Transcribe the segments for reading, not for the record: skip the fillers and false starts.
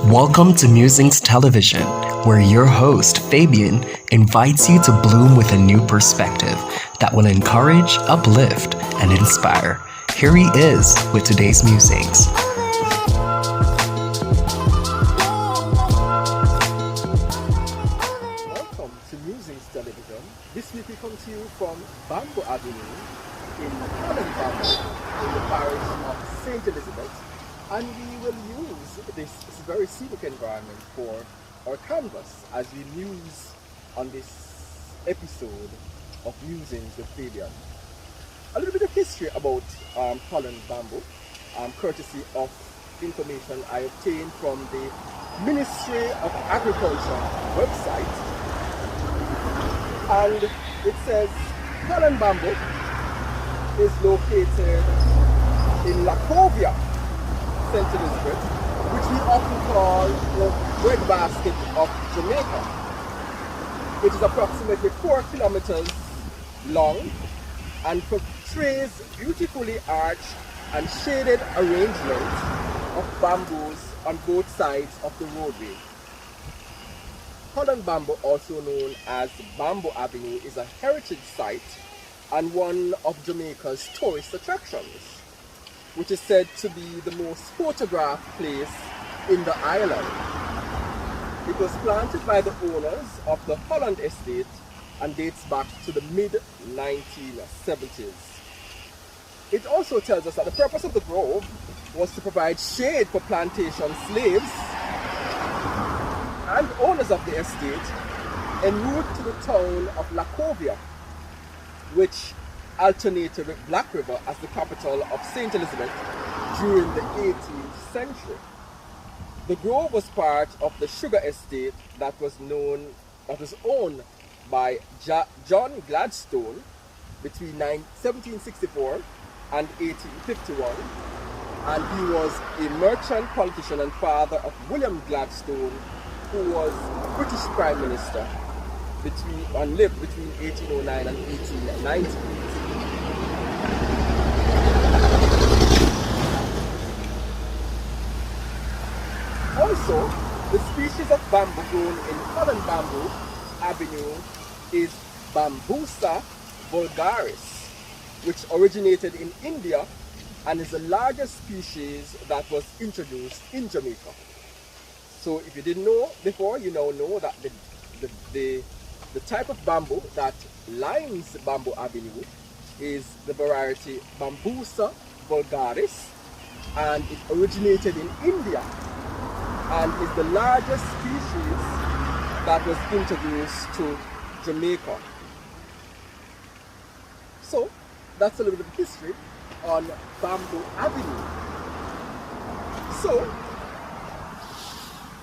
Welcome to Musings Television, where your host, Fabian, invites you to bloom with a new perspective that will encourage, uplift, and inspire. Here he is with today's musings. Welcome to Musings Television. This week we come to you from Bamboo Avenue in Holland Bamboo in the parish of St. Elizabeth. And we will use this very scenic environment for our canvas as we muse on this episode of Musings with Fabian. A little bit of history about Holland Bamboo, courtesy of information I obtained from the Ministry of Agriculture website. And it says Holland Bamboo is located in Lacovia, St. Elizabeth, which we often call the breadbasket of Jamaica. It is approximately 4 kilometers long and portrays beautifully arched and shaded arrangements of bamboos on both sides of the roadway. Holland Bamboo, also known as Bamboo Avenue, is a heritage site and one of Jamaica's tourist attractions, which is said to be the most photographed place in the island. It was planted by the owners of the Holland estate and dates back to the mid-1970s. It also tells us that the purpose of the grove was to provide shade for plantation slaves and owners of the estate en route to the town of Lacovia, which alternated with Black River as the capital of St. Elizabeth during the 18th century. The grove was part of the sugar estate that was owned by John Gladstone between 1764 and 1851, and he was a merchant, politician, and father of William Gladstone, who was British Prime Minister and lived between 1809 and 1890. Also, the species of bamboo grown in Holland Bamboo Avenue is Bambusa Vulgaris, which originated in India and is the largest species that was introduced in Jamaica. So if you didn't know before, you now know that the type of bamboo that lines Bamboo Avenue is the variety Bambusa Vulgaris, and it originated in India and is the largest species that was introduced to Jamaica. So that's a little bit of history on Bamboo Avenue. So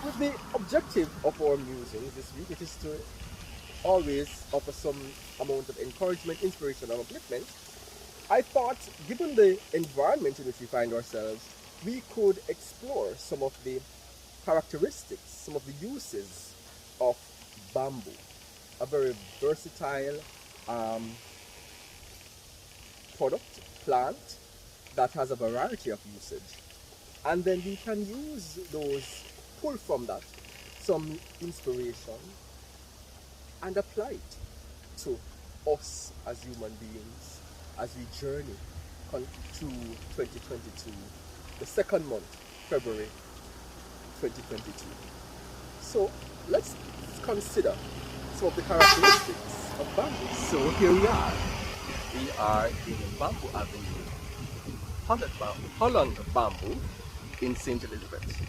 with the objective of our musings this week, it is to always offer some amount of encouragement, inspiration, and upliftment. I thought, given the environment in which we find ourselves, we could explore some of the characteristics, some of the uses of bamboo, a very versatile plant that has a variety of usage. And then we can use those, pull from that some inspiration and apply it to us as human beings as we journey through 2022, the second month, February 2022. So let's consider some of the characteristics of bamboo. So here we are. We are in Bamboo Avenue, Holland Bamboo in St. Elizabeth.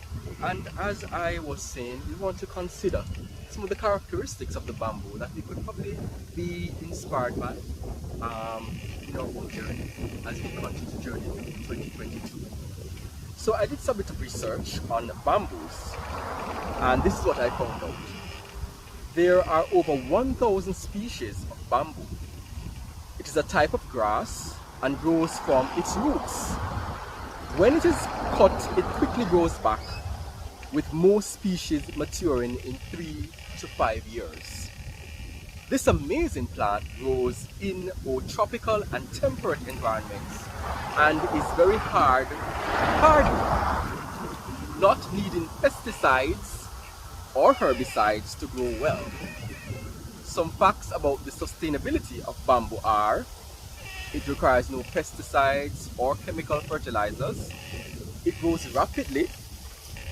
And as I was saying, we want to consider some of the characteristics of the bamboo that we could probably be inspired by in our own journey as we continue to journey in 2022. So I did some bit of research on bamboos, and this is what I found out. There are over 1,000 species of bamboo. It is a type of grass and grows from its roots. When it is cut, it quickly grows back, with most species maturing in 3 to 5 years. This amazing plant grows in both tropical and temperate environments and is very hardy. not needing pesticides or herbicides to grow well. Some facts about the sustainability of bamboo are: it requires no pesticides or chemical fertilizers. It grows rapidly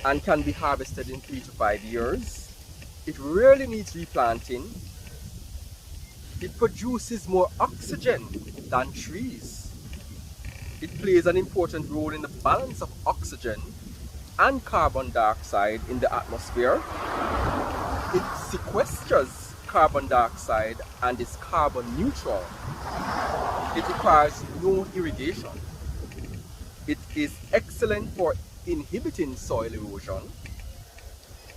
and can be harvested in 3 to 5 years. It rarely needs replanting. It produces more oxygen than trees. It plays an important role in the balance of oxygen and carbon dioxide in the atmosphere. It sequesters carbon dioxide and is carbon neutral. It requires no irrigation. It is excellent for inhibiting soil erosion.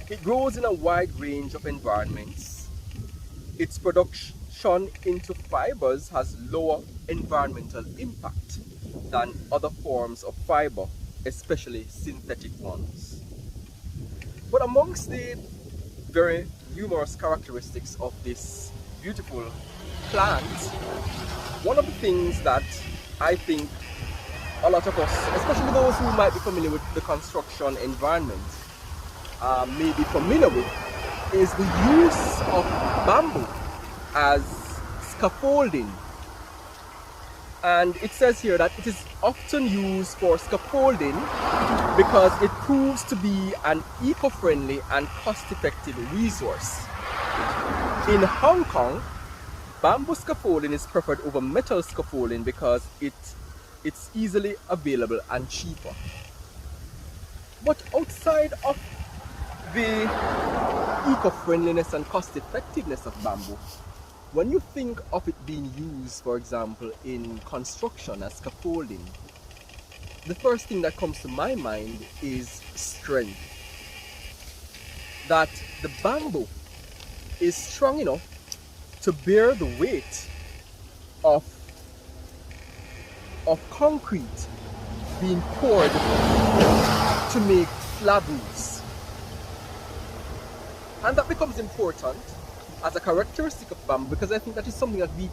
It grows in a wide range of environments. Its production into fibers has lower environmental impact than other forms of fiber, especially synthetic ones. But amongst the very numerous characteristics of this beautiful plant, one of the things that I think a lot of us, especially those who might be familiar with the construction environment, may be familiar with, is the use of bamboo as scaffolding. And it says here that it is often used for scaffolding because it proves to be an eco-friendly and cost-effective resource. In Hong Kong, bamboo scaffolding is preferred over metal scaffolding because it's easily available and cheaper. But outside of the eco-friendliness and cost-effectiveness of bamboo, when you think of it being used, for example, in construction as scaffolding, the first thing that comes to my mind is strength. That the bamboo is strong enough to bear the weight of concrete being poured to make slab roofs. And that becomes important as a characteristic of bamboo, because I think that is something that we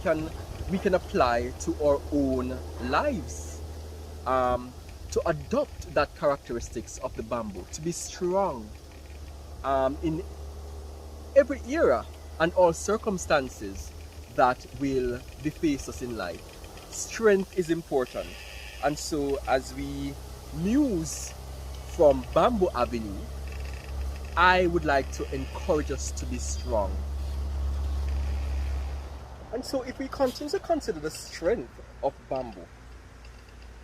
can apply to our own lives, to adopt that characteristics of the bamboo, to be strong in every era and all circumstances that will beface us in life. Strength is important, and so as we muse from Bamboo Avenue, I would like to encourage us to be strong. And so if we continue to consider the strength of bamboo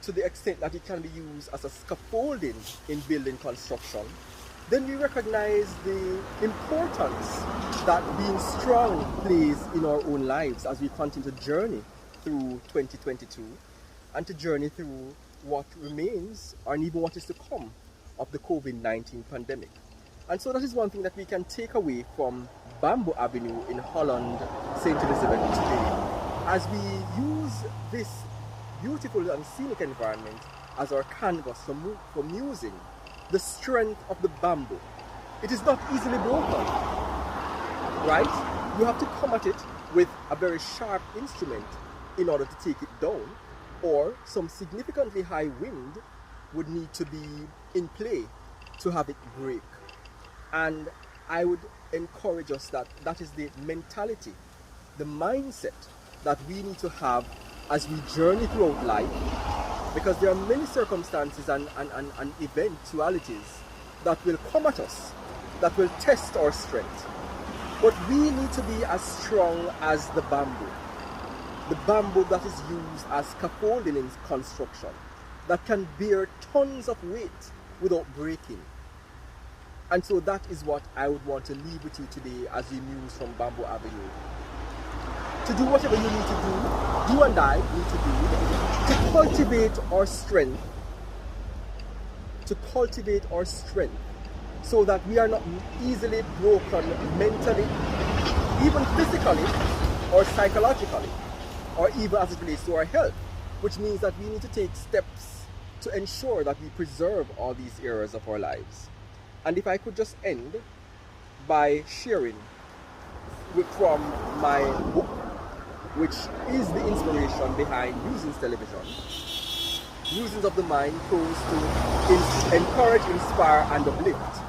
to the extent that it can be used as a scaffolding in building construction, then we recognize the importance that being strong plays in our own lives as we continue to journey through 2022 and to journey through what remains and even what is to come of the COVID-19 pandemic. And so that is one thing that we can take away from Bamboo Avenue in Holland, St. Elizabeth today, as we use this beautiful and scenic environment as our canvas for musing the strength of the bamboo. It is not easily broken, right? You have to come at it with a very sharp instrument in order to take it down, or some significantly high wind would need to be in play to have it break. And I would encourage us that that is the mentality, the mindset that we need to have as we journey throughout life, because there are many circumstances and eventualities that will come at us, that will test our strength. But we need to be as strong as the bamboo that is used as scaffolding in construction, that can bear tons of weight without breaking. And so that is what I would want to leave with you today as we muse from Bamboo Avenue. To do whatever you need to do, you and I need to do, to cultivate our strength, so that we are not easily broken mentally, even physically or psychologically, or even as it relates to our health, which means that we need to take steps to ensure that we preserve all these areas of our lives. And if I could just end by sharing from my book, which is the inspiration behind Musings television, Musings of the Mind goes to encourage, inspire, and uplift.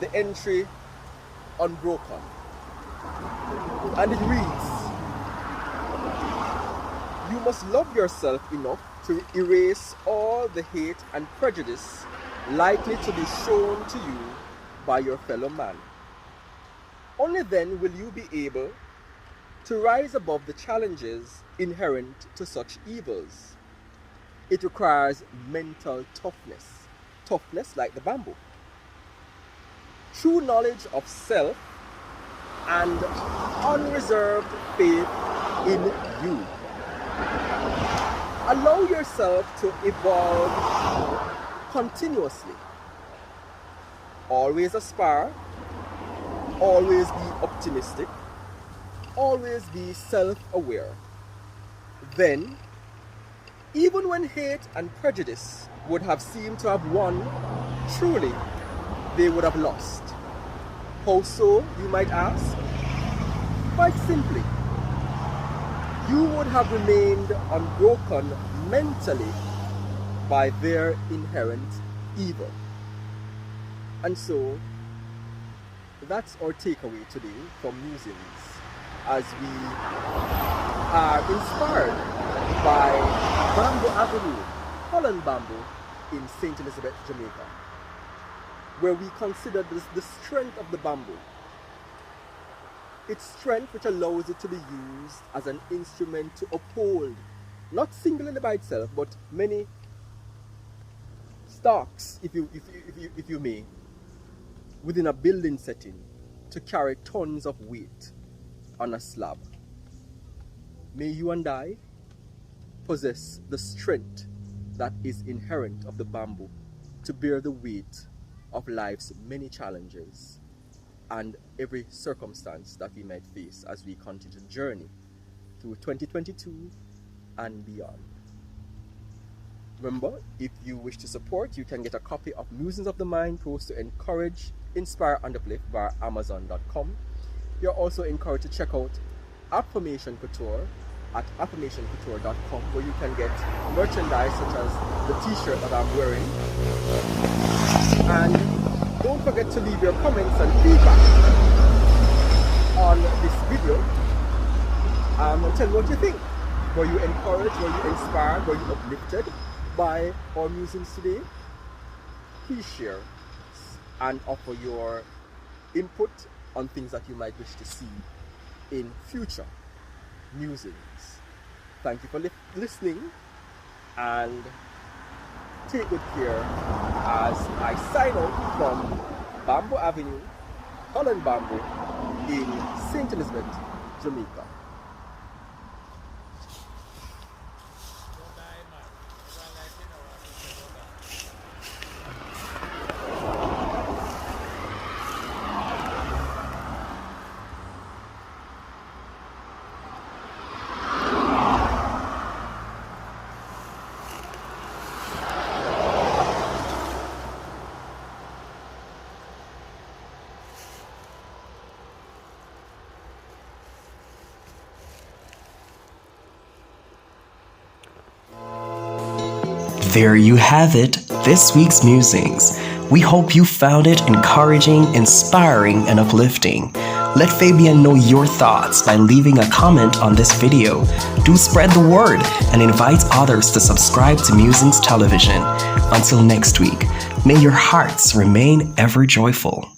The entry unbroken. And it reads, you must love yourself enough to erase all the hate and prejudice likely to be shown to you by your fellow man. Only then will you be able to rise above the challenges inherent to such evils. It requires mental toughness like the bamboo, true knowledge of self, and unreserved faith in you. Allow yourself to evolve continuously. Always aspire, always be optimistic, always be self-aware. Then, even when hate and prejudice would have seemed to have won, truly they would have lost. How so, you might ask? Quite simply, you would have remained unbroken mentally by their inherent evil. And so, that's our takeaway today from Musings, as we are inspired by Bamboo Avenue, Holland Bamboo in St. Elizabeth, Jamaica, where we consider the strength of the bamboo. Its strength which allows it to be used as an instrument to uphold, not singularly by itself, but many stalks, if you may, within a building setting to carry tons of weight on a slab. May you and I possess the strength that is inherent of the bamboo to bear the weight of life's many challenges and every circumstance that we might face as we continue to journey through 2022 and beyond. Remember, if you wish to support, you can get a copy of Musings of the Mind Post to encourage, inspire, and uplift via Amazon.com. You're also encouraged to check out Affirmation Couture at affirmationcouture.com, where you can get merchandise such as the t-shirt that I'm wearing. And don't forget to leave your comments and feedback on this video. Tell me what you think. Were you encouraged? Were you inspired? Were you uplifted by our musings today? Please share and offer your input on things that you might wish to see in future musings. Thank you for listening, and take good care as I sign out from Bamboo Avenue, Holland Bamboo in St. Elizabeth, Jamaica. There you have it, this week's Musings. We hope you found it encouraging, inspiring, and uplifting. Let Fabian know your thoughts by leaving a comment on this video. Do spread the word and invite others to subscribe to Musings Television. Until next week, may your hearts remain ever joyful.